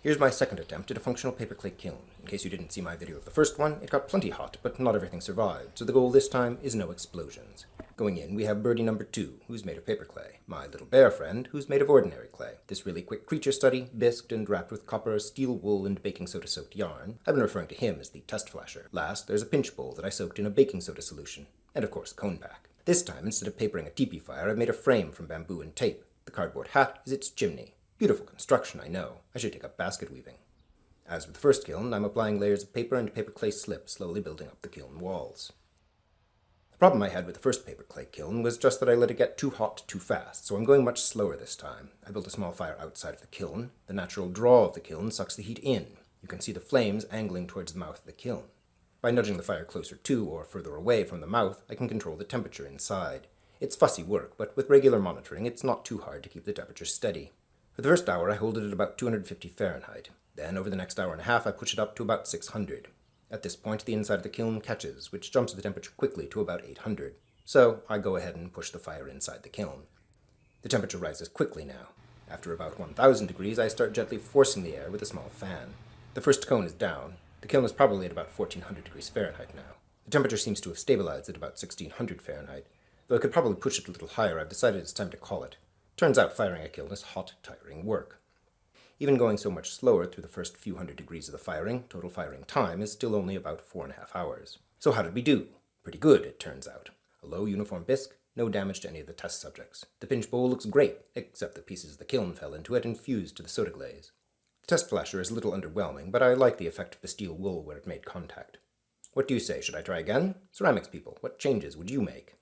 Here's my second attempt at a functional paperclay kiln. In case you didn't see my video of the first one, it got plenty hot, but not everything survived, so the goal this time is no explosions. Going in, we have birdie number 2, who's made of paperclay, my little bear friend, who's made of ordinary clay. This really quick creature study, bisqued and wrapped with copper, steel wool, and baking soda soaked yarn. I've been referring to him as the test flasher. Last, there's a pinch bowl that I soaked in a baking soda solution, and of course, cone pack. This time, instead of papering a teepee fire, I've made a frame from bamboo and tape. The cardboard hat is its chimney. Beautiful construction, I know. I should take up basket weaving. As with the first kiln, I'm applying layers of paper and paperclay slip, slowly building up the kiln walls. The problem I had with the first paperclay kiln was just that I let it get too hot too fast, so I'm going much slower this time. I built a small fire outside of the kiln. The natural draw of the kiln sucks the heat in. You can see the flames angling towards the mouth of the kiln. By nudging the fire closer to or further away from the mouth, I can control the temperature inside. It's fussy work, but with regular monitoring, it's not too hard to keep the temperature steady. For the first hour, I hold it at about 250 Fahrenheit. Then, over the next hour and a half, I push it up to about 600. At this point, the inside of the kiln catches, which jumps the temperature quickly to about 800. So, I go ahead and push the fire inside the kiln. The temperature rises quickly now. After about 1000 degrees, I start gently forcing the air with a small fan. The first cone is down. The kiln is probably at about 1400 degrees Fahrenheit now. The temperature seems to have stabilized at about 1600 Fahrenheit. Though I could probably push it a little higher, I've decided it's time to call it. Turns out firing a kiln is hot, tiring work. Even going so much slower through the first few hundred degrees of the firing, total firing time is still only about 4.5 hours. So how did we do? Pretty good, it turns out. A low uniform bisque, no damage to any of the test subjects. The pinch bowl looks great, except that pieces of the kiln fell into it and fused to the soda glaze. The test flasher is a little underwhelming, but I like the effect of the steel wool where it made contact. What do you say? Should I try again? Ceramics people, what changes would you make?